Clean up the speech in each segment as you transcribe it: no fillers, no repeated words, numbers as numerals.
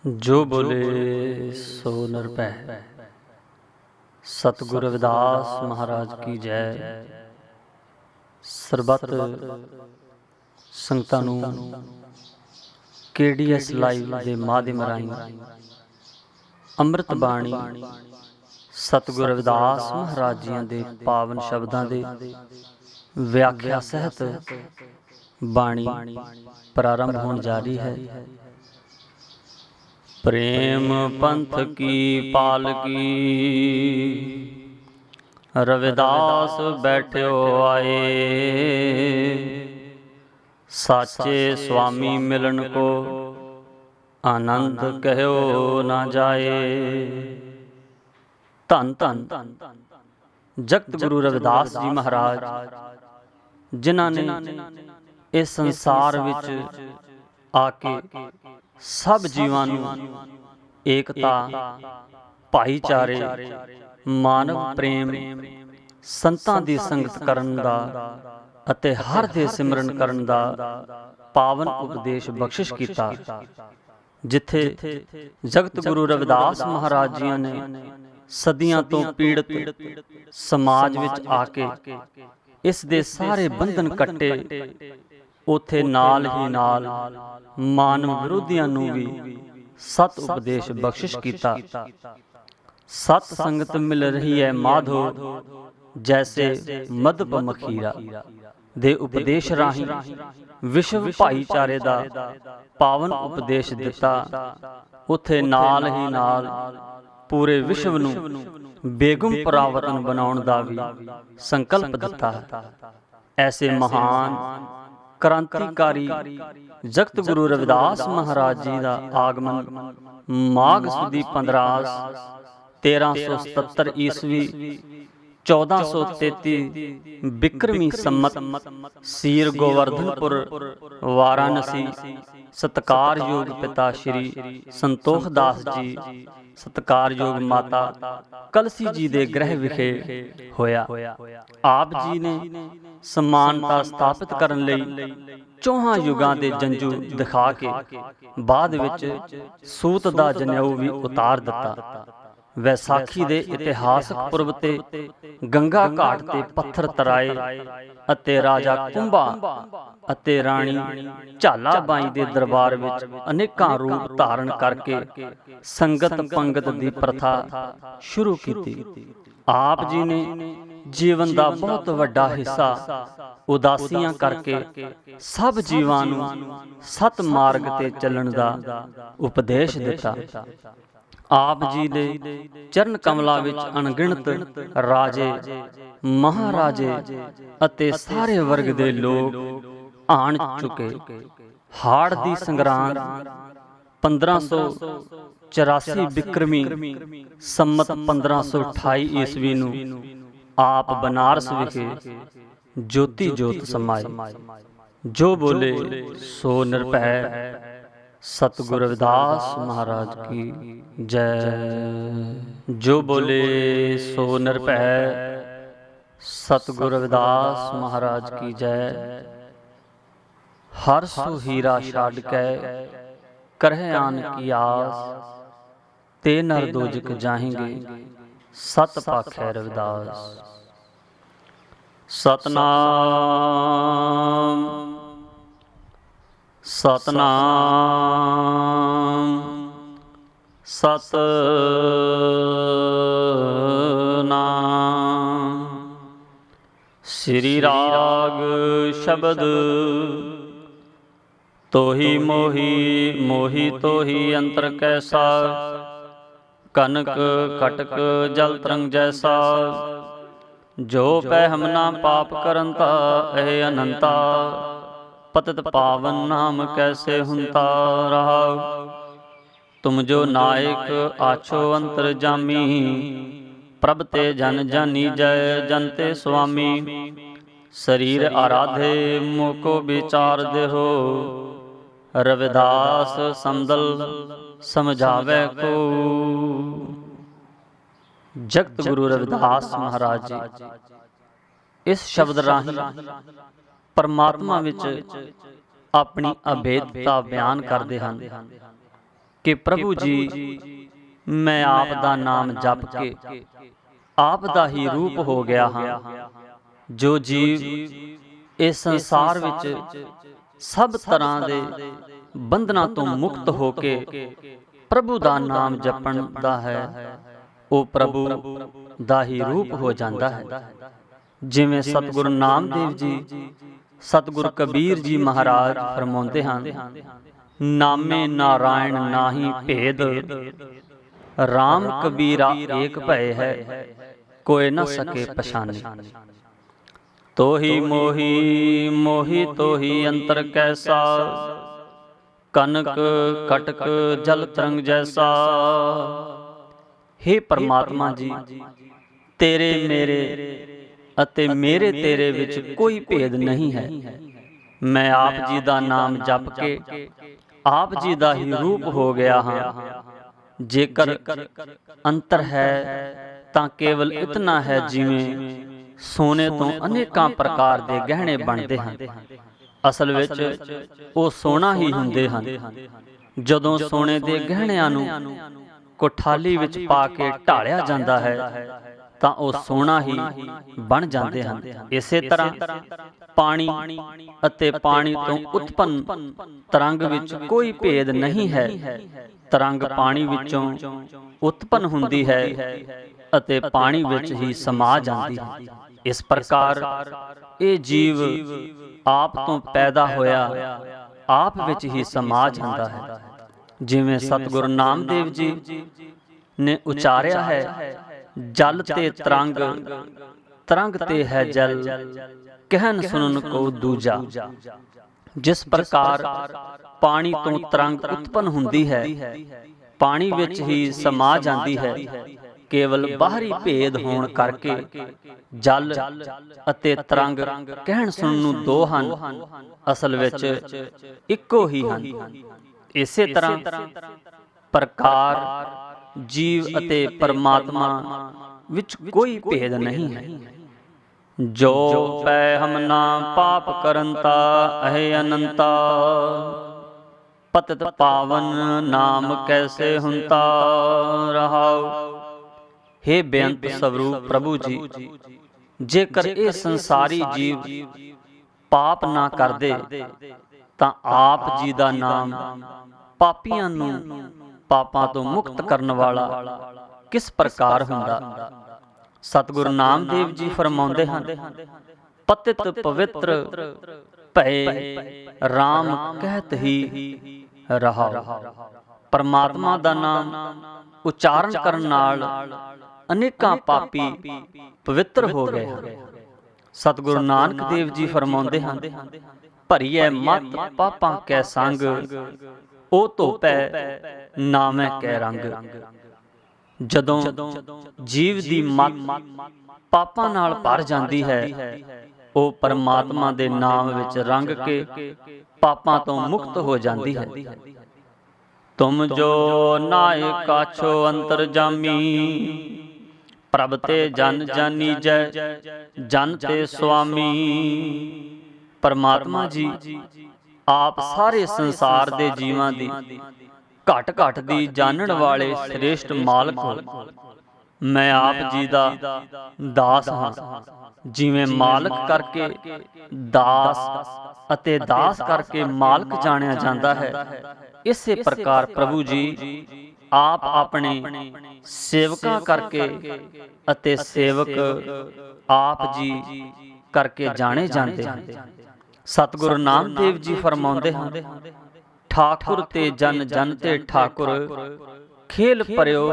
जो बोले सो नर पै। सतगुर रविदास महाराज की जय। सरबत संगतां नूं KDS लाइव के माध्यम राही अंमृत बाणी सतगुर रविदास महाराज जियां दे पावन शब्दां दे व्याख्या सहित बाणी प्रारंभ होने जा रही है। प्रेम पंथ की पालकी रविदास बैठ्यो आए, साचे स्वामी मिलन को आनंद कहो ना जाए। धन धन जगत गुरु रविदास जी महाराज जिन्हां ने इस संसार विच आके सब जीवां नूं एकता भाईचारे मानव प्रेम संतां दी संगत करन दा अते हर दे सिमरन करन दा पावन उपदेश बख्शिश कीता। जिथे जगत गुरु रविदास महाराज जियां ने सदियां तो पीड़ित समाज विच आके इस दे सारे बंधन कट्टे, उथे नाल ही नाल मानव विरोधियां नूं भी सत उपदेश बख्शिश कीता। सत संगत मिल रही है माधो, जैसे मधुप मखीरा दे उपदेश राही विश्व भाईचारे दा पावन उपदेश दिता। उथे नाल ही नाल पूरे विश्व नूं बेगम परावतन बनाउण दा भी संकल्प दिता। ऐसे महान क्रांतिकारी जगत गुरु रविदास महाराज जी का आगमन माघ सुदी 15 1377 ईस्वी 1433 बिक्रमी सम्मत सीर गोवर्धनपुर वाराणसी सत्कार योग पिता श्री संतोख दास जी, सत्कार योग माता कलसी जी दे ग्रह विखे होया। आप जी ने समानता स्थापित करन लई चौहां युगां दे जंजू दिखा के बाद विच सूत दा जनेऊ भी उतार दिता। वैसाखी दे इतिहासक पुरब ते गंगा घाट ते पत्थर तराए अते राजा कुंभा अते राणी झाला बाई दे दरबार विच अनेकां रूप धारण करके संगत पंगत दी प्रथा शुरू की। आप जी ने जीवन का बहुत वड्डा हिस्सा उदासियां करके सब जीवां नूं सत मार्ग ते चलण दा उपदेश दिता। आप जी दे चरण कमलां विच अणगिणत राजे महाराजे अते सारे वर्ग दे लोग आण चुके। हाड़ दी संग्रांद 1584 बिक्रमी सम्मत 1528 ईस्वी नूं आप बनारस विखे ज्योति जोत समाए। जो बोले सो निरभै। सतगुर रविदास महाराज की जय। जो बोले सो निरभै। सतगुर रविदास महाराज की जय। हर सु हीरा छाड़ के करह आन की आस, ते नर दोजक जाहेंगे सत पाखै रविदास। सतनाम सतनाम सतनाम। श्री राग शब्द तोहि मोही मोही तोहि अंतर कैसा, कनक कटक जल तरंग जैसा। जो पै हम ना पाप करंता एह अनंता, पतित पावन नाम कैसे हुंता रहा। तुम जो नायक आछो अंतर जामी, प्रभ ते जन जानी जय जनते स्वामी। शरीर आराधे मोको विचार देहो, रविदास समदल समझावे को। जगत गुरु रविदास महाराज जी इस शब्द राही परमात्मा विच अपनी अभेदता बयान करते हैं। कि प्रभु जी मैं आप दा नाम जप के आप दा ही रूप हो गया हाँ। जो जीव इस संसार विच सब तरह दे बंधना तो मुक्त होके प्रभु दा नाम जपण दा है, वो प्रभु दा ही रूप हो जाता है। जिवें सतगुरु नामदेव जी, सतगुरु कबीर जी महाराज फरमाउंदे हन, नामे नारायण नाही भेद, राम कबीरा एक भय है, कोई न सके पछाने। तो ही मोही मोही तो ही अंतर कैसा, कनक कटक जल तरंग जैसा। हे परमात्मा जी, तेरे मेरे अते मेरे तेरे विच कोई भेद नहीं है। मैं आप जी दा नाम जप के आप जी दा ही रूप हो गया हाँ। जेकर अंतर है तां केवल इतना है, जिवें सोने तो अनेकां प्रकार दे गहने बनते हैं, असल विच वो सोना ही हुंदे हन। जदों सोने दे गहणिਆਂ ਨੂੰ कोठाली विच पा के ढालिया जाता है तां ਉਹ सोना ही बन जाते हैं। इसे तरह पानी अते पानी तो उत्पन्न तरंग विच कोई भेद नहीं है। तरंग पानी विचों उत्पन्न हुंदी है अते पानी विच ही समा जाती है। इस प्रकार ये जीव आप तो पैदा होया आप विच ही समा जाता है। जिवें सतगुरु नामदेव जी ने उचारिया है, जल ते तरंग तरंग ते है जल, कहन सुनन को दूजा। जिस प्रकार पानी तो तरंग उत्पन्न हुंदी है, पानी विच ही समा जाती है, केवल बाहरी भेद होण करके जल अते तरंग कहन सुनन नूं दो हन, असल विच इक्को ही हन। इसे तरह प्रकार जीव अते परमात्मा विच कोई भेद नहीं है। जो पै हम ना पाप करंता अहे अनंता, पतित पावन नाम कैसे हुंता रहाओ। हे बेअंत स्वरूप प्रभु जी, जेकर ये संसारी जीव पाप ना करदे तां आप जी दा नाम पापियां नूं पापां तो मुक्त करन वाला किस प्रकार हुंदा। सतगुरु नामदेव जी फरमाउंदे हन, पतित पवित्र भय राम कहत ही रहा। परमात्मा दा नाम उचारण करन नाल अनेकां पापी पवित्र हो गए हैं। सतगुरु नानक देव जी फरमाउंदे हन, भरीए मत पापां कै संग, ओ धोपै नामै कै रंग। जदों जीव दी मत पापां नाल भर जांदी है, ओ परमात्मा दे नाम विच रंग के पापां तो मुक्त हो जाती है। तुम जो नाए काछो अंतर जामी, प्रभ ते जन जानीजै जन ते स्वामी। परमात्मा जी आप सारे संसार दे जीवां दी घट घट दी जानन वाले श्रेष्ठ मालक हो। मैं आप जी दा दास हाँ। जिवें मालक करके दास अते दास करके मालक जानिया जाता है, इसे प्रकार प्रभु जी आप अपने सेवकां करके अते सेवक आप जी करके जाने जाते हैं। सतगुरु नामदेव जी फरमाउंदे हन, ठाकुर ते जन जन ते ठाकुर, खेल परयो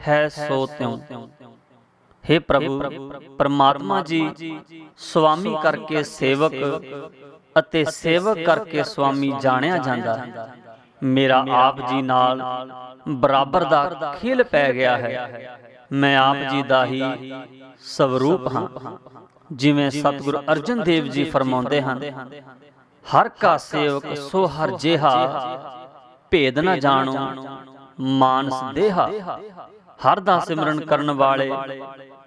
है सो त्यों। हे प्रभु परमात्मा जी स्वामी करके सेवक अते सेवक करके स्वामी जानिया जाता है। मेरा आप जी नाल बराबर दा खेल पै गया है। मैं आप जी दा ही स्वरूप हाँ। जिवें सतगुरु अर्जन देव जी फरमाउंदे हन, हर का सेवक सो हर जेहा, भेद न जानो मानस देहा। हर दा सिमरन करन वाले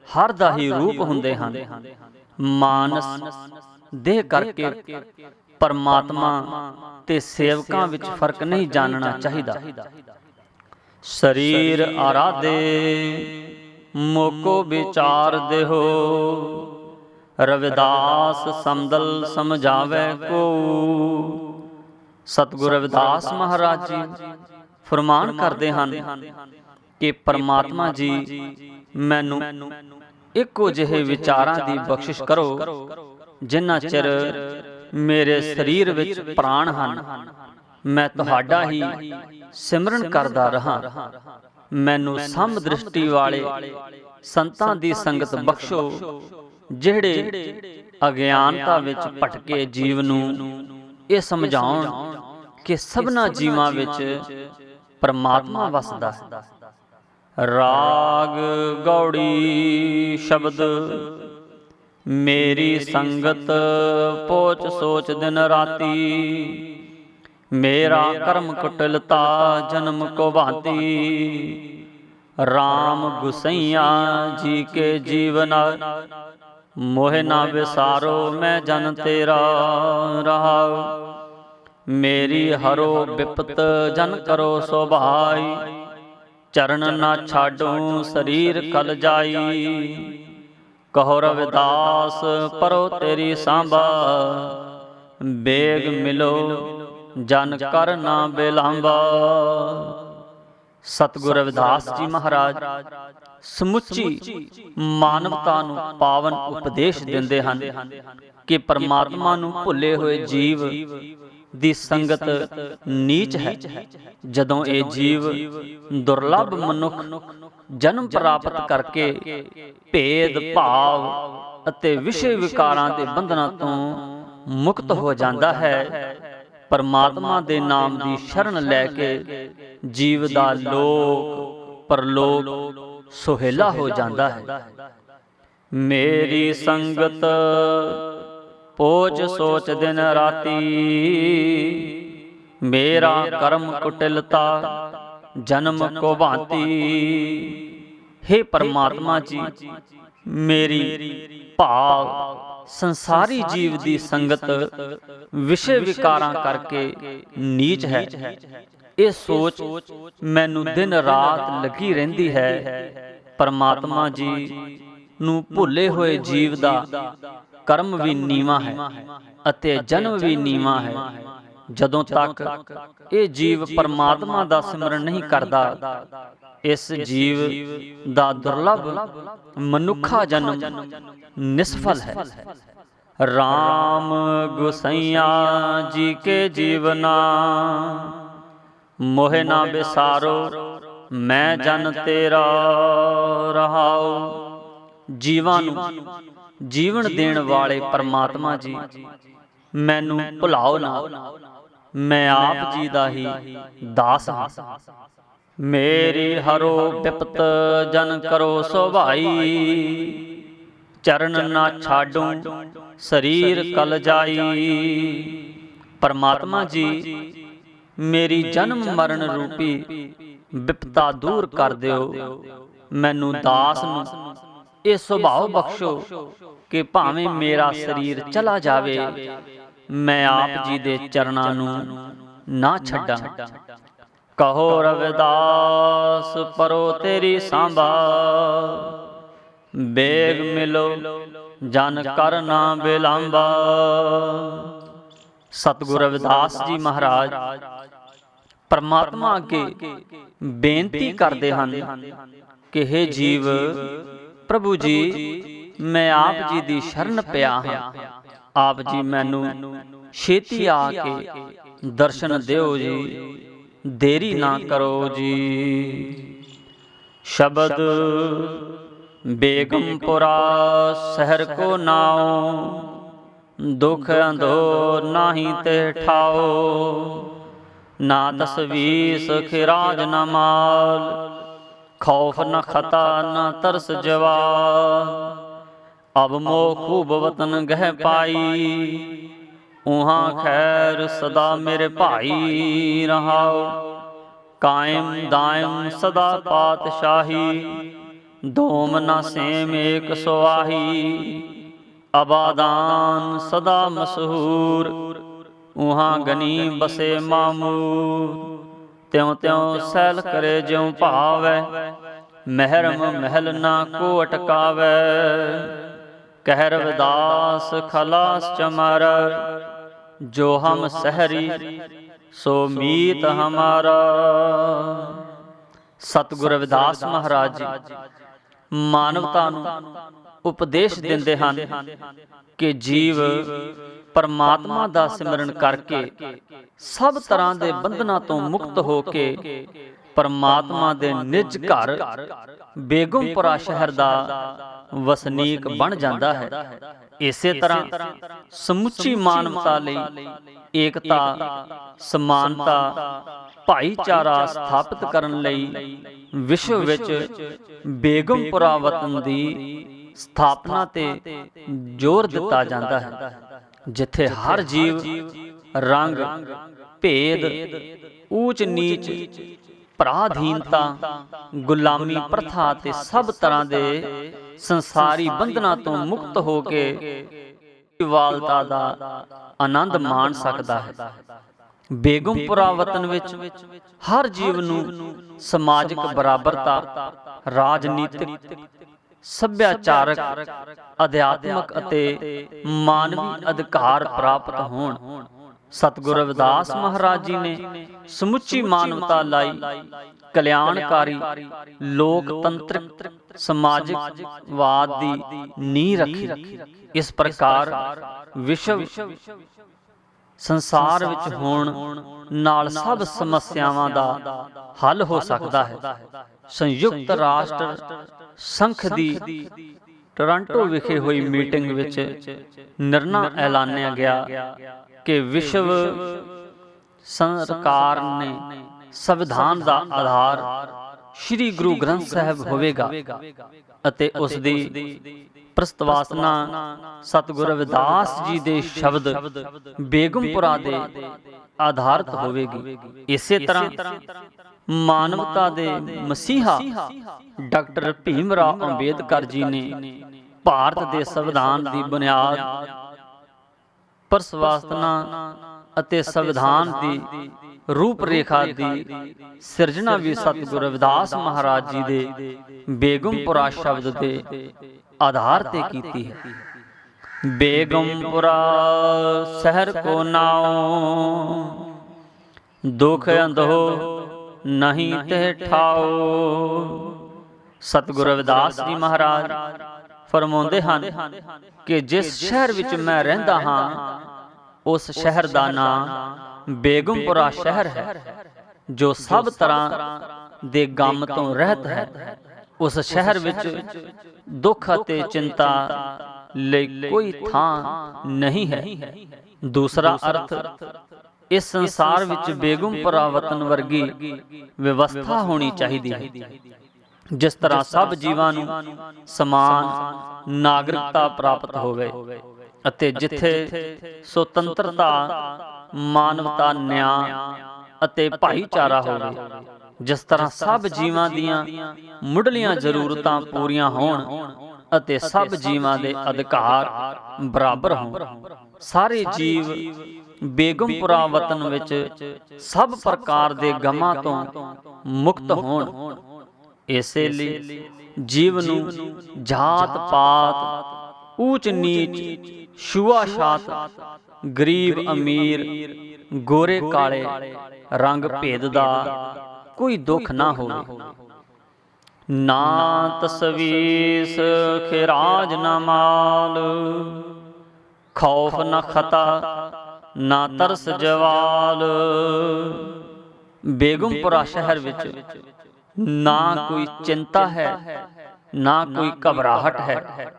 हर दा ही रूप हुंदे हन। मानस देह करके परमात्मा ते सेवकां विच फर्क नहीं जानना चाहिदा। शरीर आराधे मोको विचार देहो। रविदास समदल समझावे को। सतगुरु रविदास महाराज जी फरमान करते हैं कि परमात्मा जी मैनू इको जिहे विचारां दी बख्शिश करो जिन्ना चिर मेरे शरीर विच प्राण हन मैं तुहाडा ही सिमरन करदा रहा। मैनू सम दृष्टि वाले संतां दी संगत बख्शो जिहड़े अज्ञानता विच भटके जीव नू ये समझाउण कि सबना जीवां विच परमात्मा वसदा है। राग गौड़ी शब्द मेरी संगत पोच सोच दिन राती। मेरा कर्म कुटिलता जन्म को भांति। राम गुसैया जी के जीवना मोह ना विसारो मैं जन तेरा रहा। मेरी हरो विपत जन करो सोभाई। चरण ना छाडूं शरीर कल जाई। कहो रविदास परो तेरी सांबा। बेग मिलो जन कर ना बेलांबा। सतगुरु रविदास जी महाराज समुची मानवता नू पावन उपदेश दिंदे हन कि परमात्मा नू भुले हुए जीव दी संगत नीच है। जदों ये जीव दुर्लभ मनुख जन्म प्राप्त करके भेद भाव अते विषय विकारां दे बंधनां तों मुक्त हो जाता है। परमात्मा दे नाम दी शरण लैके जीव दा लोक परलोक सुहेला हो जाता है। मेरी संगत पोच सोच दिन राती। मेरा कर्म कुटिलता जन्म को भांति। हे परमात्मा जी मेरी भाव संसारी जीव दी संगत विषय विकारां करके नीच है। ये सोच मैनू दिन रात लगी रहिंदी है। परमात्मा जी नू भुले हुए जीव दा कर्म भी नीवा है अते जन्म भी नीवा है। जदों तक ये जीव परमात्मा दा सिमरन नहीं करदा इस जीव दा दुर्लभ मनुखा जन्म निष्फल है। राम गुसैया जी के जीवना मोह ना विसारो मैं जन तेरा रहाओ। जीवां नू जीवन देण वाले परमात्मा जी मैनू भुलाओ ना। मैं आप जी दा ही दास हाँ। मेरी हरो विपत जन करो सोभाई। चरण ना छाडूं शरीर कल जाई। परमात्मा जी मेरी जन्म मरण रूपी विपता दूर कर दियो। मैनू दास नू ये सुभाव बख्शो कि भावें मेरा शरीर चला जावे मैं आप जी दे चरणां नू ना छड्डां। कहो रविदास परो तेरी सांबा। बेग मिलो जन कर ना बेलांबा। सतगुरु रविदास जी महाराज परमात्मा अगे बेनती करते हैं कि हे जीव प्रभु जी मैं आप जी दी शरण पिया हाँ। आप जी मैनू छेती आके दर्शन दिओ जी। देरी ना करो जी। शब्द बेगमपुरा शहर को नाओ। दुख अंधोर नाही ते ठाओ। ना तसवीस खिराज न माल। खौफ न खता न तरस जवाल। अब मो खूब वतन गह पाई। उहाँ खैर सदा मेरे भाई रहाओ। कायम दायम सदा पातशाही। दोम न सेम एक सुवाही। आबादान सदा मशहूर। उहाँ गनी बसे मामूर। त्यों त्यों सैल करे ज्यों भावै, महरम महल ना को अटकावै। कह रविदास खलास चमारा, जो हम सहरी सो मीत हमारा। सतगुरु रविदास महाराज जी मानवता ਨੂੰ ਉਪਦੇਸ਼ ਦਿੰਦੇ ਹਨ ਕਿ ਜੀਵ ਪਰਮਾਤਮਾ ਦਾ ਸਿਮਰਨ ਕਰਕੇ ਸਭ ਤਰ੍ਹਾਂ ਦੇ ਬੰਧਨਾਂ ਤੋਂ ਮੁਕਤ ਹੋ ਕੇ ਪਰਮਾਤਮਾ ਦੇ ਨਿਜ ਘਰ ਬੇਗਮਪੁਰਾ ਸ਼ਹਿਰ ਦਾ ਵਸਨੀਕ ਬਣ ਜਾਂਦਾ ਹੈ। ਇਸੇ ਤਰ੍ਹਾਂ ਸਮੁੱਚੀ ਮਾਨਵਤਾ ਲਈ ਏਕਤਾ, ਸਮਾਨਤਾ, ਭਾਈਚਾਰਾ ਸਥਾਪਿਤ ਕਰਨ ਲਈ ਵਿਸ਼ਵ ਵਿੱਚ ਬੇਗਮਪੁਰਾ ਵਤਨ ਦੀ ਸਥਾਪਨਾ ਤੇ ਜ਼ੋਰ ਦਿੱਤਾ ਜਾਂਦਾ ਹੈ, ਜਿੱਥੇ ਹਰ ਜੀਵ ਰੰਗ ਭੇਦ, ਊਚ ਨੀਚ, ਪਰਾਧੀਨਤਾ, ਗੁਲਾਮੀ ਪ੍ਰਥਾ ਤੇ ਸਭ ਤਰ੍ਹਾਂ ਦੇ ਸੰਸਾਰੀ ਬੰਧਨਾਂ ਤੋਂ ਮੁਕਤ ਹੋ ਕੇ ਵਾਲਤਾ ਦਾ ਆਨੰਦ ਮਾਣ ਸਕਦਾ ਹੈ। ਬੇਗਮਪੁਰਾ ਵਤਨ ਵਿੱਚ ਹਰ ਜੀਵ ਨੂੰ ਸਮਾਜਿਕ ਬਰਾਬਰਤਾ, ਰਾਜਨੀਤਿਕ, ਸੱਭਿਆਚਾਰਕ, ਅਧਿਆਤਮਕ ਅਤੇ ਮਾਨਵੀ ਅਧਿਕਾਰ ਪ੍ਰਾਪਤ ਹੋਣ। ਸਤਿਗੁਰੂ ਰਵਿਦਾਸ ਮਹਾਰਾਜ ਜੀ ਨੇ ਸਮੁੱਚੀ ਮਾਨਵਤਾ ਲਈ ਕਲਿਆਣਕਾਰੀ ਲੋਕਤੰਤਰਿਕ ਸਮਾਜਿਕਵਾਦ ਦੀ ਨੀਂਹ ਰੱਖੀ। ਇਸ ਪ੍ਰਕਾਰ ਵਿਸ਼ਵ ਸੰਸਾਰ ਵਿੱਚ ਹੋਣ ਨਾਲ ਸਭ ਸਮੱਸਿਆਵਾਂ ਦਾ ਹੱਲ ਹੋ ਸਕਦਾ ਹੈ। ਸੰਯੁਕਤ ਰਾਸ਼ਟਰ ਸੰਘ ਦੀ ਟੋਰਾਂਟੋ ਵਿਖੇ ਹੋਈ ਮੀਟਿੰਗ ਵਿੱਚ ਨਿਰਣਾ ਐਲਾਨਿਆ ਗਿਆ ਕਿ ਵਿਸ਼ਵ ਸਰਕਾਰ ਨੇ ਸੰਵਿਧਾਨ ਦਾ ਆਧਾਰ ਸ੍ਰੀ ਗੁਰੂ ਗ੍ਰੰਥ ਸਾਹਿਬ ਹੋਵੇਗਾ ਅਤੇ ਉਸ ਦੀ ਪ੍ਰਸਤਵਾਸਨਾ ਸਤਿਗੁਰੂ ਰਵਿਦਾਸ ਜੀ ਦੇ ਸ਼ਬਦ ਬੇਗਮਪੁਰਾ ਦੇ ਆਧਾਰਤ ਹੋਵੇਗੀ। ਇਸੇ ਤਰ੍ਹਾਂ ਮਾਨਵਤਾ ਦੇ ਮਸੀਹਾ ਡਾਕਟਰ ਭੀਮ ਰਾਓ ਅੰਬੇਦਕਰ ਜੀ ਨੇ ਭਾਰਤ ਦੇ ਸੰਵਿਧਾਨ ਦੀ ਬੁਨਿਆਦ, ਪ੍ਰਸਤਵਾਸਨਾ ਅਤੇ ਸੰਵਿਧਾਨ ਦੀ ਰੂਪ ਰੇਖਾ ਦੀ ਸਿਰਜਣਾ ਵੀ ਸਤਿਗੁਰੂ ਰਵਿਦਾਸ ਮਹਾਰਾਜ ਜੀ ਦੇ ਬੇਗਮਪੁਰਾ ਸ਼ਬਦ ਦੇ ਆਧਾਰ ਤੇ ਕੀਤੀ ਹੈ। ਬੇਗਮਪੁਰਾ ਸ਼ਹਿਰ ਕੋ ਨਾਉ, ਦੁਖ ਅੰਧੋ ਨਹੀਂ ਤੇ ਠਾਓ। ਸਤਿਗੁਰੂ ਰਵਿਦਾਸ ਜੀ ਮਹਾਰਾਜ ਫਰਮਾਉਂਦੇ ਹਨ ਕਿ ਜਿਸ ਸ਼ਹਿਰ ਵਿੱਚ ਮੈਂ ਰਹਿੰਦਾ ਹਾਂ ਉਸ ਸ਼ਹਿਰ ਦਾ ਨਾਮ ਬੇਗਮਪੁਰਾ ਸ਼ਹਿਰ ਹੈ, ਜੋ ਸਭ ਤਰ੍ਹਾਂ ਦੇ ਗਮ ਤੋਂ ਰਹਿਤ ਹੈ। ਉਸ ਸ਼ਹਿਰ ਵਿੱਚ ਦੁੱਖ ਅਤੇ ਚਿੰਤਾ ਲਈ ਕੋਈ ਥਾਂ ਨਹੀਂ ਹੈ। ਦੂਸਰਾ ਅਰਥ, ਇਸ ਸੰਸਾਰ ਵਿੱਚ ਬੇਗਮਪੁਰਾ ਵਤਨ ਵਰਗੀ ਵਿਵਸਥਾ ਹੋਣੀ ਚਾਹੀਦੀ ਹੈ, ਜਿਸ ਤਰ੍ਹਾਂ ਸਭ ਜੀਵਾਂ ਨੂੰ ਸਮਾਨ ਨਾਗਰਿਕਤਾ ਪ੍ਰਾਪਤ ਹੋਵੇ ਅਤੇ ਜਿੱਥੇ ਸੁਤੰਤਰਤਾ, ਮਾਨਵਤਾ, ਨਿਆਂ ਅਤੇ ਭਾਈਚਾਰਾ ਹੋਵੇ। ਜਿਸ ਤਰ੍ਹਾਂ ਸਭ ਜੀਵਾਂ ਦੀਆਂ ਮੁੱਢਲੀਆਂ ਜ਼ਰੂਰਤਾਂ ਪੂਰੀਆਂ ਹੋਣ ਅਤੇ ਸਭ ਜੀਵਾਂ ਦੇ ਅਧਿਕਾਰ ਬਰਾਬਰ ਹੋਣ। ਸਾਰੇ ਜੀਵ ਬੇਗਮਪੁਰਾ ਵਤਨ ਵਿੱਚ ਸਭ ਪ੍ਰਕਾਰ ਦੇ ਗਮਾਂ ਤੋਂ ਮੁਕਤ ਹੋਣ। ਇਸੇ ਲਈ ਜੀਵ ਨੂੰ ਜਾਤ ਪਾਤ, ਊਚ ਨੀਚ, ਛੂਆ-ਛਾਤ, ਗਰੀਬ ਅਮੀਰ, ਗੋਰੇ ਕਾਲੇ ਰੰਗ ਭੇਦ ਦਾ ਕੋਈ ਦੁੱਖ ਨਾ ਹੋਵੇ। ਨਾ ਤਸਵੀਸ ਖਿਰਾਜ ਨਾ ਮਾਲ, ਖੌਫ ਨਾ ਖਤਾ ਨਾ ਤਰਸ ਜਵਾਲ। ਬੇਗਮਪੁਰਾ ਸ਼ਹਿਰ ਵਿੱਚ ਨਾ ਕੋਈ ਚਿੰਤਾ ਹੈ, ਨਾ ਕੋਈ ਘਬਰਾਹਟ ਹੈ,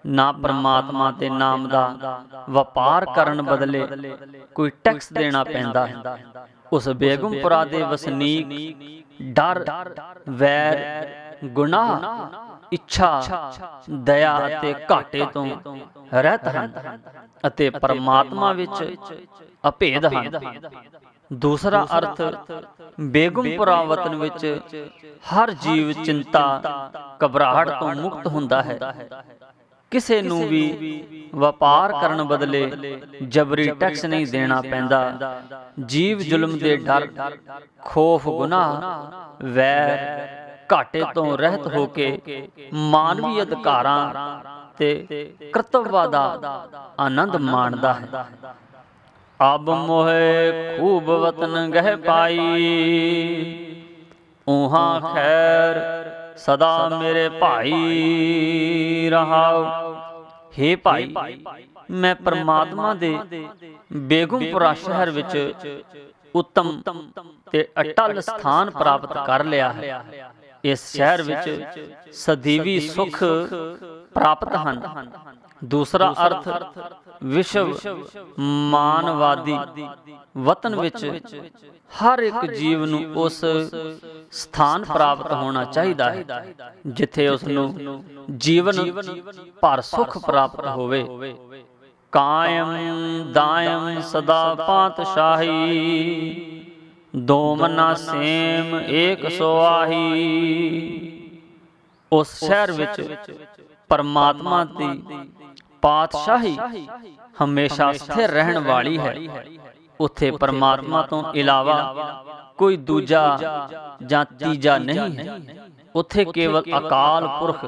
ਨਾ ਪਰਮਾਤਮਾ ਦੇ ਨਾਮ ਦਾ ਵਪਾਰ ਕਰਨ ਬਦਲੇ ਕੋਈ ਟੈਕਸ ਦੇਣਾ ਪੈਂਦਾ ਹੈ। ਉਸ ਬੇਗਮਪੁਰਾ ਦੇ ਵਸਨੀਕ ਡਰ, ਵੈਰ, ਗੁਨਾਹ, ਇੱਛਾ, ਦਇਆ ਅਤੇ ਘਾਟੇ ਤੋਂ ਰਹਿਤ ਹਨ ਅਤੇ ਪਰਮਾਤਮਾ ਵਿੱਚ ਅਭੇਦ ਹਨ। ਦੂਸਰਾ ਅਰਥ, ਬੇਗਮਪੁਰਾ ਵਤਨ ਵਿੱਚ ਹਰ ਜੀਵ ਚਿੰਤਾ, ਘਬਰਾਹਟ ਤੋਂ ਮੁਕਤ ਹੁੰਦਾ ਹੈ। ਕਿਸੇ ਨੂੰ ਵੀ ਵਪਾਰ ਕਰਨ ਬਦਲੇ ਜਬਰੀ ਟੈਕਸ ਨਹੀਂ ਦੇਣਾ ਪੈਂਦਾ। ਜੀਵ ਜ਼ੁਲਮ ਦੇ ਡਰ, ਖੋਫ, ਗੁਨਾਹ, ਵੈਰ, ਘਾਟੇ ਤੋਂ ਰਹਿਤ ਹੋ ਕੇ ਮਾਨਵੀ ਅਧਿਕਾਰਾਂ ਤੇ ਕਰਤੱਵਾਂ ਦਾ ਆਨੰਦ ਮਾਣਦਾ ਹੈ। ਅਬ ਮੋਹਿ ਖੂਬ ਵਤਨ ਗਹਿ ਪਾਈ, ਉਹਾਂ ਖੈਰ ਸਦਾ ਮੇਰੇ ਭਾਈ ਰਹਾਉ। ਹੇ ਭਾਈ, ਮੈਂ ਪਰਮਾਤਮਾ ਦੇ ਬੇਗੁੰਪੁਰਾ ਸ਼ਹਿਰ ਵਿੱਚ ਉੱਤਮ ਤੇ ਅਟਲ ਸਥਾਨ ਪ੍ਰਾਪਤ ਕਰ ਲਿਆ ਹੈ। ਇਸ ਸ਼ਹਿਰ ਵਿੱਚ ਸਦੀਵੀ ਸੁਖ ਪ੍ਰਾਪਤ ਹਨ। ਦੂਸਰਾ ਅਰਥ, ਵਿਸ਼ਵ ਮਾਨਵਾਦੀ ਵਤਨ ਵਿੱਚ ਹਰ ਇੱਕ ਜੀਵ ਨੂੰ ਉਸ ਸਥਾਨ ਪ੍ਰਾਪਤ ਹੋਣਾ ਚਾਹੀਦਾ ਹੈ ਜਿੱਥੇ ਉਸ ਨੂੰ ਜੀਵਨ ਭਰ ਸੁਖ ਪ੍ਰਾਪਤ ਹੋਵੇ। ਕਾਇਮ ਦਾਇਮ ਸਦਾ ਪਾਤਸ਼ਾਹੀ, ਦੋਮਨਾ ਸੇਮ ਏਕ ਸੁਆਹੀ। ਉਸ ਸ਼ਹਿਰ ਵਿੱਚ ਪਰਮਾਤਮਾ ਦੀ ਪਾਤਸ਼ਾਹੀ ਹਮੇਸ਼ਾ ਸਥਿਰ ਰਹਿਣ ਵਾਲੀ ਹੈ। ਉੱਥੇ ਪਰਮਾਤਮਾ ਤੋਂ ਇਲਾਵਾ ਕੋਈ ਦੂਜਾ ਜਾਂ ਤੀਜਾ ਨਹੀਂ ਹੈ। ਉੱਥੇ ਕੇਵਲ ਅਕਾਲ ਪੁਰਖ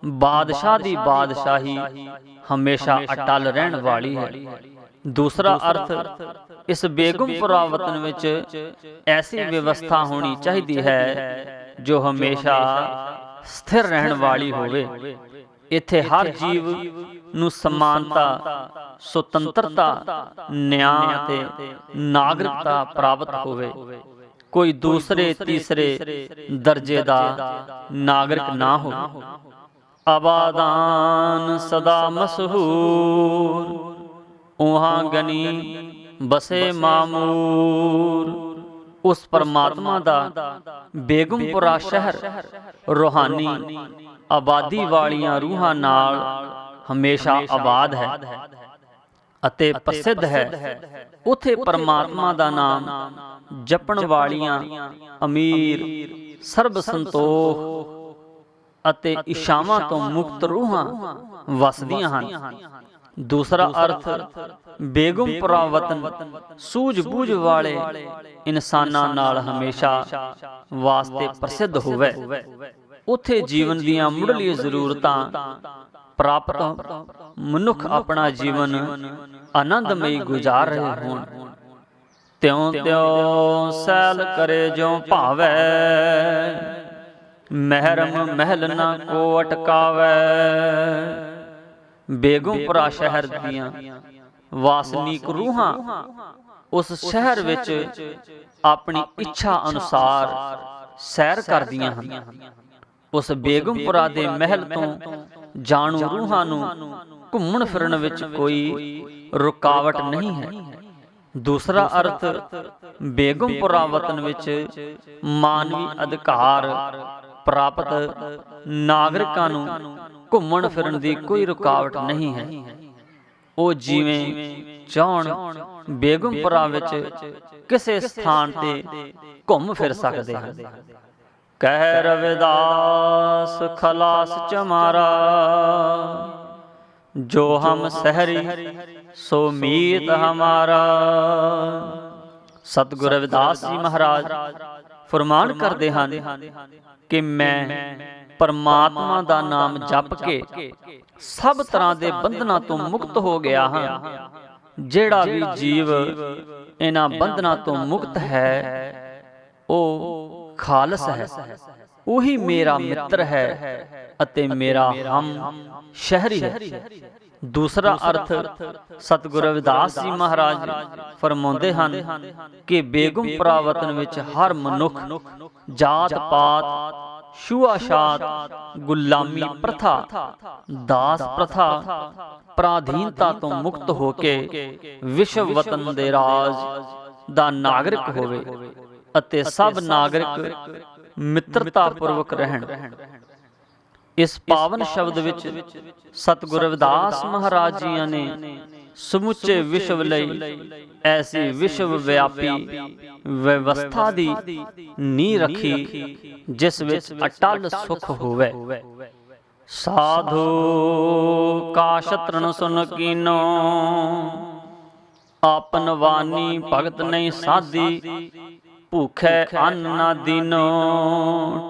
ਬਾਦਸ਼ਾਹ ਦੀ ਬਾਦਸ਼ਾਹੀ ਹਮੇਸ਼ਾ ਅਟਲ ਰਹਿਣ ਵਾਲੀ ਹੈ। ਦੂਸਰਾ ਅਰਥ, ਇਸ ਬੇਗੁੰਪੁਰਾ ਵਤਨ ਵਿੱਚ ਐਸੀ ਵਿਵਸਥਾ ਹੋਣੀ ਚਾਹੀਦੀ ਹੈ ਜੋ ਹਮੇਸ਼ਾ ਸਥਿਰ ਰਹਿਣ ਵਾਲੀ ਹੋਵੇ। ਇੱਥੇ ਹਰ ਜੀਵ ਨੂੰ ਸਮਾਨਤਾ, ਸੁਤੰਤਰਤਾ, ਨਿਆਂ ਤੇ ਨਾਗਰਿਕਤਾ ਪ੍ਰਾਪਤ ਹੋਵੇ। ਕੋਈ ਦੂਸਰੇ ਤੀਸਰੇ ਦਰਜੇ ਦਾ ਨਾਗਰਿਕ ਨਾ ਹੋਵੇ। ਆਬਾਦਾਨ ਸਦਾ ਮਸ਼ਹੂਰ, ਉਹਾਂ ਗਨੀ ਬਸੇ ਮਾਮੂਰ। ਉਸ ਪਰਮਾਤਮਾ ਦਾ ਬੇਗੁੰਪੁਰਾ ਸ਼ਹਿਰ ਰੂਹਾਨੀ ਆਬਾਦੀ ਵਾਲੀਆਂ ਰੂਹਾਂ ਨਾਲ ਹਮੇਸ਼ਾ ਆਬਾਦ ਹੈ ਅਤੇ ਪ੍ਰਸਿੱਧ ਹੈ। ਉੱਥੇ ਪਰਮਾਤਮਾ ਦਾ ਨਾਮ ਜਪਣ ਵਾਲੀਆਂ ਅਮੀਰ, ਸਰਬ ਸੰਤੋਖ ਅਤੇ ਇਛਾਵਾਂ ਤੋਂ ਮੁਕਤ ਰੂਹਾਂ ਵਸਦੀਆਂ ਹਨ। ਦੂਸਰਾ ਅਰਥ, ਬੇਗੁੰਪੁਰਾ ਵਤਨ ਸੂਝ-ਬੂਝ ਵਾਲੇ ਇਨਸਾਨਾਂ ਨਾਲ ਹਮੇਸ਼ਾ ਵਾਸਤੇ ਪ੍ਰਸਿੱਧ ਹੋਵੇ। ਉੱਥੇ ਜੀਵਨ ਦੀਆਂ ਮੁੱਢਲੀਆਂ ਜ਼ਰੂਰਤਾਂ ਪ੍ਰਾਪਤ ਮਨੁੱਖ ਆਪਣਾ ਜੀਵਨ ਆਨੰਦਮਈ ਗੁਜ਼ਾਰ ਰਹੇ ਹੋਣ। ਤਿਉਂ ਤਿਉਂ ਸੈਲ ਕਰੇ ਜਿਉ ਭਾਵੈ, ਮਹਿਰਮ ਮਹਿਲ ਨਾ ਕੋ ਅਟਕਾਵੈ। ਬੇਗੁੰਪੁਰਾ ਸ਼ਹਿਰ ਦੀਆਂ ਵਾਸਨੀਕ ਰੂਹਾਂ ਉਸ ਸ਼ਹਿਰ ਵਿੱਚ ਆਪਣੀ ਇੱਛਾ ਅਨੁਸਾਰ ਸੈਰ ਕਰਦੀਆਂ ਹਨ। ਉਸ ਬੇਗੁੰਪੁਰਾ ਦੇ ਮਹਿਲ ਤੋਂ ਜਾਣੂ ਰੂਹਾਂ ਨੂੰ ਘੁੰਮਣ ਫਿਰਨ ਵਿੱਚ ਕੋਈ ਰੁਕਾਵਟ ਨਹੀਂ ਹੈ। ਦੂਸਰਾ ਅਰਥ, ਬੇਗੁੰਪੁਰਾ ਵਤਨ ਵਿੱਚ ਮਾਨਵੀ ਅਧਿਕਾਰ ਪ੍ਰਾਪਤ ਨਾਗਰਿਕਾਂ ਨੂੰ ਘੁੰਮਣ ਫਿਰਨ ਦੀ ਕੋਈ ਰੁਕਾਵਟ ਨਹੀਂ ਹੈ। ਉਹ ਜਿਵੇਂ ਚਾਹਣ ਬੇਗੁੰਪੁਰਾ ਵਿੱਚ ਕਿਸੇ ਸਥਾਨ ਤੇ ਘੁੰਮ ਫਿਰ ਸਕਦੇ ਹਨ। ਕਹਿ ਰਵਿਦਾਸ ਖਲਾਸ ਚਮਾਰਾ, ਜੋ ਹਮ ਸਹਿਰੀ ਸੋ ਮੀਤ ਹਮਾਰਾ। ਸਤਿਗੁਰੂ ਰਵਿਦਾਸ ਜੀ ਮਹਾਰਾਜ ਫਰਮਾਨ ਕਰਦੇ ਹਨ ਕਿ ਮੈਂ ਪਰਮਾਤਮਾ ਦਾ ਨਾਮ ਜਪ ਕੇ ਸਭ ਤਰ੍ਹਾਂ ਦੇ ਬੰਧਨਾਂ ਤੋਂ ਮੁਕਤ ਹੋ ਗਿਆ ਹਾਂ। ਜਿਹੜਾ ਵੀ ਜੀਵ ਇਹਨਾਂ ਬੰਧਨਾਂ ਤੋਂ ਮੁਕਤ ਹੈ ਉਹ ਖਾਲਸ ਹੈ, ਉਹੀ ਮੇਰਾ ਮਿੱਤਰ ਹੈ ਅਤੇ ਮੇਰਾ ਹਮ ਸ਼ਹਿਰੀ ਹੈ। ਦੂਸਰਾ ਅਰਥ, ਸਤਿਗੁਰੂ ਰਵਿਦਾਸ ਜੀ ਮਹਾਰਾਜ ਫਰਮਾਉਂਦੇ ਹਨ ਕਿ ਬੇਗੁੰਪੁਰਾ ਵਤਨ ਵਿੱਚ ਹਰ ਮਨੁੱਖ ਜਾਤ ਪਾਤ, ਛੂਆ-ਛਾਤ, ਗੁਲਾਮੀ ਪ੍ਰਥਾ, ਦਾਸ ਪ੍ਰਥਾ, ਪਰਾਧੀਨਤਾ ਤੋਂ ਮੁਕਤ ਹੋ ਕੇ ਵਿਸ਼ਵ ਵਤਨ ਦੇ ਰਾਜ ਦਾ ਨਾਗਰਿਕ ਹੋਵੇ ਅਤੇ ਸਭ ਨਾਗਰਿਕ ਮਿੱਤਰਤਾ ਪੂਰਵਕ ਰਹਿਣ। ਇਸ ਪਾਵਨ ਸ਼ਬਦ ਵਿੱਚ ਸਤਿਗੁਰੂ ਰਵਿਦਾਸ ਮਹਾਰਾਜ ਜੀਆਂ ਨੇ ਸਮੁੱਚੇ ਵਿਸ਼ਵ ਲਈ ਐਸੀ ਵਿਸ਼ਵ ਵਿਆਪੀ ਵਿਵਸਥਾ ਦੀ ਨੀਂਹ ਰੱਖੀ ਜਿਸ ਵਿੱਚ ਅਟਲ ਸੁਖ ਹੋਵੇ। साधु का शत्रुन सुन कीनो, आपन वानी भगत नहीं साधी, भूखे अन्न ना दीनो।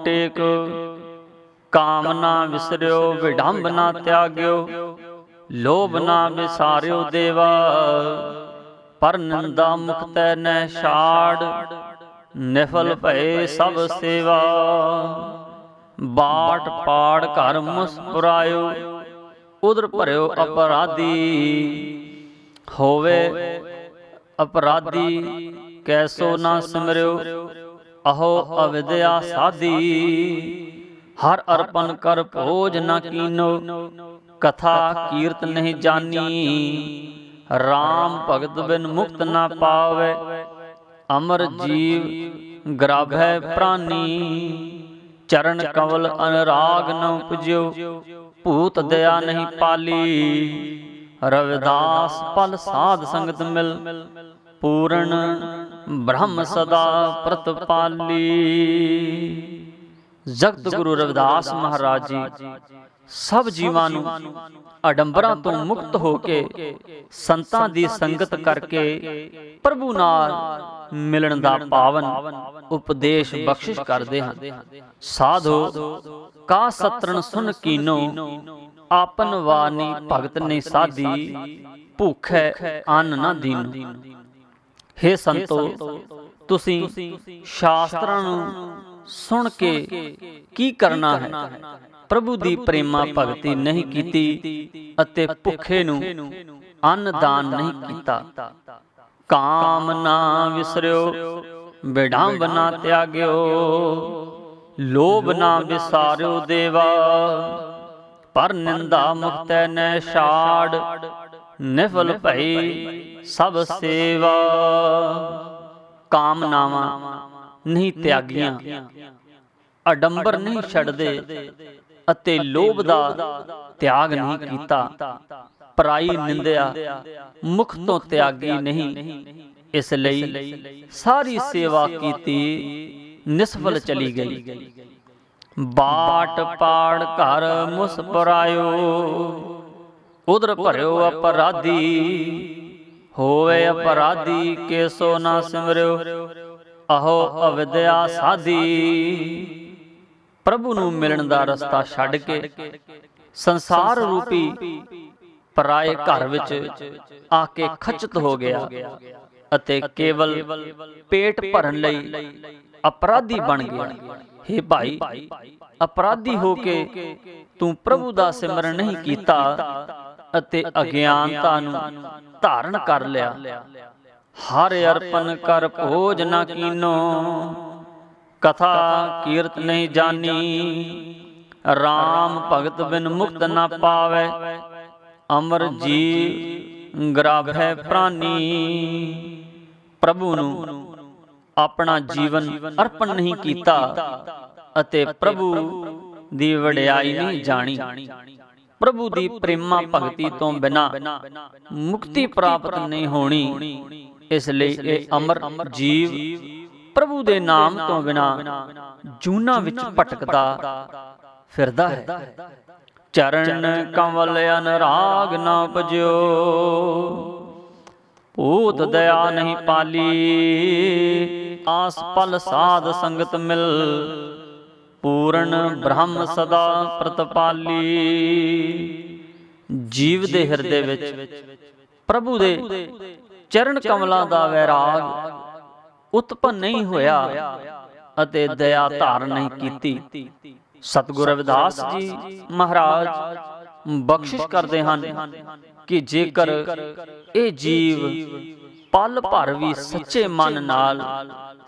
टेक काम ना विसरियो, विडंब ना त्याग्यो, लोभ ना विसारियो देवा। पर निंदा मुक्त न छाड़, निफल भय सब सेवा। बाट पाड़ घर मुस्कुरायो, उधर भरियो अपराधी। होवे अपराधी कैसो ना सिमरियो, अहो अविद्या साधी। हर अर्पण कर भोज न कीनो, कथा कीर्त नहीं जानी। राम भगत बिन मुक्त ना पावे, अमर जीव ग्राभै प्राणी। चरण कमल अनुराग न उपजो, भूत दया नहीं पाली। रविदास पल साध संगत मिल, पूर्ण ब्रह्म सदा प्रतपाली। जगत गुरु रविदास महाराज जी सब जीवां नूं अडंबरां तो मुक्त हो के संतां दी संगत करके प्रभु नाल मिलन दा पावन उपदेश बख्शिश करदे हन। साधो का सतरन सुन कीनो, आपन वानी भगत ने साधी। भूखे अन्न ना दीनो। हे संतो, तुसीं शास्त्रां नूं सुन के की करना है? प्रभु दी प्रेमा भगती नहीं कीती अते भुखे नूं अन्न दान नहीं कीता। काम ना विसरियो, विडंब ना त्याग्यो, लोभ ना विसारियो देवा। पर निंदा मुक्त न छाड़, निफल भई सब सेवा। कामनावां नहीं त्यागियां, अडंबर नहीं छड़दे अते लोभ दा त्याग नहीं कीता। पराई निंदिया मुख तो त्यागी नहीं, इसलिए सारी सेवा कीती निष्फल चली गई। बाट पाड़ घर मुस्कुरायो, उधर भरियो अपराधी। होवे अपराधी कैसो ना सिमरियो, अहो अविद्या साधी। प्रभु नूं मिलन दा रस्ता छड्ड के संसार रूपी पराए घर विच आके खचित हो गया अते केवल पेट भरन लई अपराधी बन गया। हे भाई, अपराधी हो के तू प्रभु दा सिमरन नहीं कीता अते अज्ञानता नूं धारण कर लिया। हर अर्पण कर भोज न कीनो, कथा कीर्त नहीं जानी। राम भगत बिन मुक्त न पावे, अमर जीव ग्राभै प्राणी। प्रभु नूं अपना जीवन अर्पण नहीं कीता अते प्रभु दी वडियाई नहीं जानी। प्रभु दी प्रेमा भगती तो बिना मुक्ति प्राप्त नहीं होनी। इसलिए ये अमर जीव प्रभु दे नाम तो बिना जूना विच भटकदा फिरदा है। चरण कमल अनुराग न उपजो, भूत दया नहीं पाली। आस पल साध संगत मिल, पूर्ण ब्रह्म सदा प्रतपाली। जीव दे हिरदे विच प्रभु दे चरण कमलां दा वैराग उत्पन्न नहीं होया अते दया धारण नहीं कीती। सतगुरु रविदास जी महाराज बख्शिश करते हैं कि जेकर ये जीव पल भर भी सच्चे मन नाल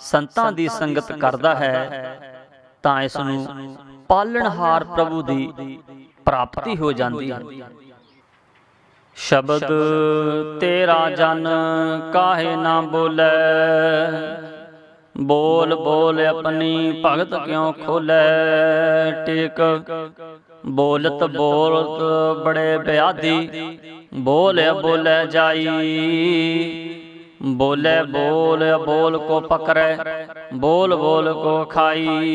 संतां दी संगत करदा है तां इस नूं पालनहार प्रभु दी प्राप्ति हो जाती है। शब्द तेरा जन काहे ना बोले, बोल बोल अपनी भगत क्यों खोले। टेक बोलत बोलत बड़े ब्याधी, बोले बोले जाई। बोले बोल बोल को पकड़े, बोल बोल को खाई।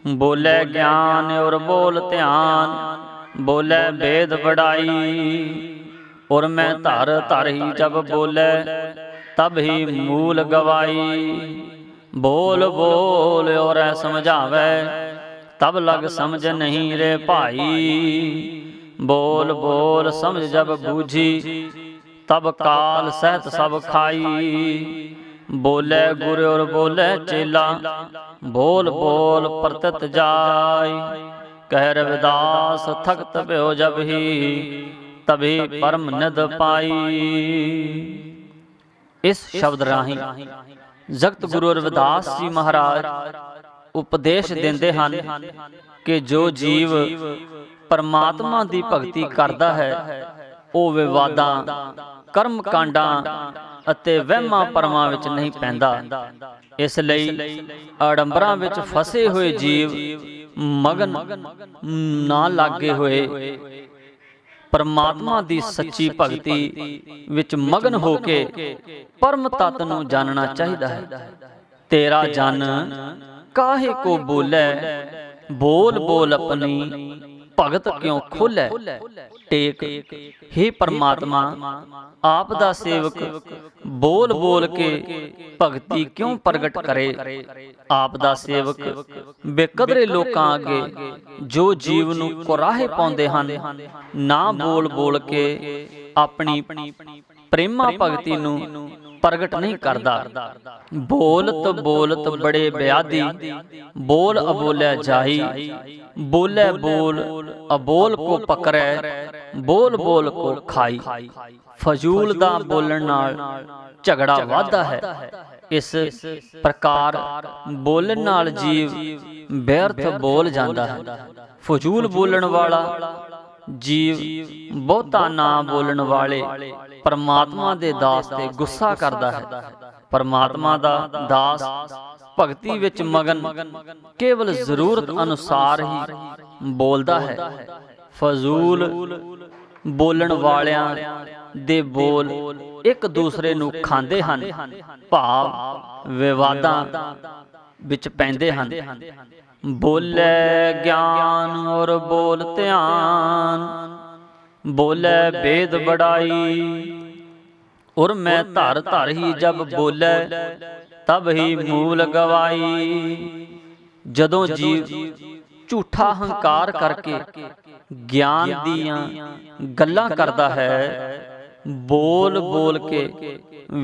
बोले ज्ञान और बोल ध्यान, बोले वेद बढ़ाई। और मैं धर धर ही जब बोले, तब ही मूल गवाई। बोल बोल और समझावे, तब लग समझ नहीं रे भाई। बोल बोल समझ जब बूझी, तब काल सहत सब खाई। बोले गुरु और बोले चेला, बोल बोल परतत जाय। कह रविदास थकत प्यो जब ही, तभी परम निध पाई। इस शब्द राही जगत गुरु रविदास जी महाराज उपदेश देंदे हन कि जो जीव परमात्मा दी भगती करदा है, ਉਹ ਵਿਵਾਦਾਂ, ਕਰਮ ਕਾਂਡਾਂ ਅਤੇ ਵਹਿਮਾਂ ਭਰਮਾਂ ਵਿੱਚ ਨਹੀਂ ਪੈਂਦਾ। ਇਸ ਲਈ ਆਡੰਬਰਾਂ ਵਿੱਚ ਫਸੇ ਹੋਏ ਜੀਵ ਮਗਨ ਨਾ ਲਾਗੇ ਹੋਏ ਪਰਮਾਤਮਾ ਦੀ ਸੱਚੀ ਭਗਤੀ ਵਿੱਚ ਮਗਨ ਹੋ ਕੇ ਪਰਮ ਤੱਤ ਨੂੰ ਜਾਣਨਾ ਚਾਹੀਦਾ ਹੈ। ਤੇਰਾ ਜਨ ਕਾਹੇ ਕੋ ਬੋਲੇ, ਬੋਲ ਬੋਲ ਆਪਣੀ ਭਗਤ ਕਿਉਂ ਖੋਲੇ। ਟੇਕ हे परमात्मा, आप दा सेवक बोल बोल के भगती क्यों प्रगट करे। आप दा सेवक बेकदरे लोकां अगे जो जीव नूं कुराहे पाउंदे हन, ना बोल बोल के अपनी प्रेमा भगती नूं प्रगट नहीं करदा। बोलत बड़े ब्यादी, बोल अबोले जाही। बोले बोल अबोल को पकड़े, बोल बोल को खाई। फजूल दा बोलण नाल झगड़ा वाधा है। इस प्रकार बोलण नाल जीव व्यर्थ बोल जांदा है। फजूल बोलण वाला जीव बहुता ना बोलण वाले परमात्मा दे दास ते गुस्सा करदा है। परमात्मा दा दास भगती विच मगन केवल जरूरत अनुसार ही बोलदा है। फजूल बोलण वालियां दे बोल एक दूसरे नूं खांदे हन, भाव विवादां विच पैंदे हन। बोले ज्ञान और बोल ध्यान, बोले वेद बढ़ाई। और मैं धर धर ही जब बोले, तब ही मूल गवाई। जदों जीव झूठा हंकार करके ज्ञान दियां गल्लां करदा है, बोल बोल के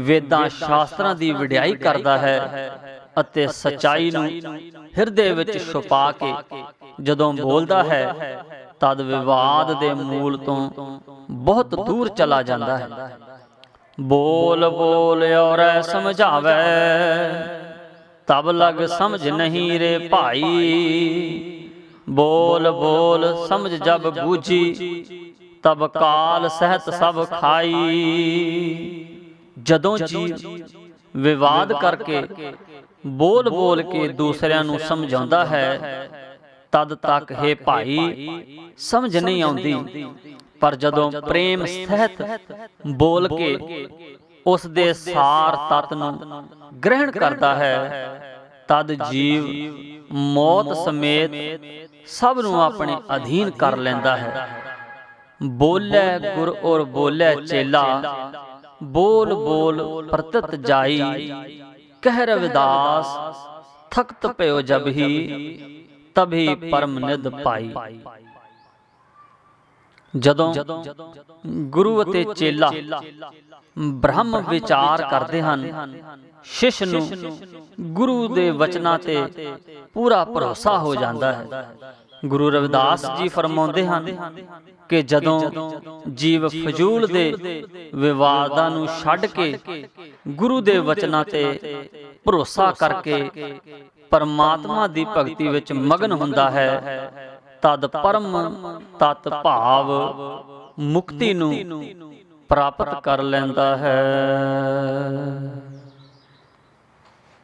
वेदां शास्त्रां दी वडियाई करदा है ਅਤੇ ਸਚਾਈ ਨੂੰ ਹਿਰਦੇ ਵਿੱਚ ਛੁਪਾ ਕੇ ਜਦੋਂ ਬੋਲਦਾ ਹੈ, ਤਦ ਵਿਵਾਦ ਦੇ ਮੂਲ ਤੋਂ ਬਹੁਤ ਦੂਰ ਚਲਾ ਜਾਂਦਾ ਹੈ। ਬੋਲ ਬੋਲ ਔਰ ਸਮਝਾਵੇ, ਤਬ ਲਗ ਸਮਝ ਨਹੀਂ ਰੇ ਭਾਈ। ਬੋਲ ਬੋਲ ਸਮਝ ਜਬ ਬੂਝੀ, ਤਬ ਕਾਲ ਸਹਿਤ ਸਭ ਖਾਈ। ਜਦੋਂ ਜੀਵ ਵਿਵਾਦ ਕਰਕੇ बोल बोल के दूसरिਆਂ ਨੂੰ ਸਮਝਾਉਂਦਾ ਹੈ, ਤਦ ਤੱਕ हे ਭਾਈ ਸਮਝ ਨਹੀਂ ਆਉਂਦੀ। ਪਰ ਜਦੋਂ ਪ੍ਰੇਮ ਸਹਿਤ ਬੋਲ ਕੇ ਉਸ ਦੇ ਸਾਰ ਤੱਤ ਨੂੰ ਗ੍ਰਹਿਣ ਕਰਦਾ ਹੈ, ਤਦ ਜੀਵ ਮੌਤ ਸਮੇਤ ਸਭ ਨੂੰ ਆਪਣੇ ਅਧੀਨ ਕਰ ਲੈਂਦਾ ਹੈ। ਬੋਲੇ ਗੁਰ ਔਰ ਬੋਲੇ ਚੇਲਾ, बोल बोल परतत जाई। कह रविदास थकत प्यो जब ही, तभी परम निध पाई। जदों गुरु अते चेला ब्रह्म विचार करते हैं, शिष्य नूं गुरु दे वचनां ते पूरा भरोसा हो जाता है। गुरु रविदास जी फरमाउंदे हन कि जदों जीव फजूल दे विवादां नूं छड्ड के गुरु दे वचनां ते भरोसा करके परमात्मा दी भगती विच मगन हुंदा है, तद परम तत् भाव मुक्ति नूं प्राप्त कर लैंदा है।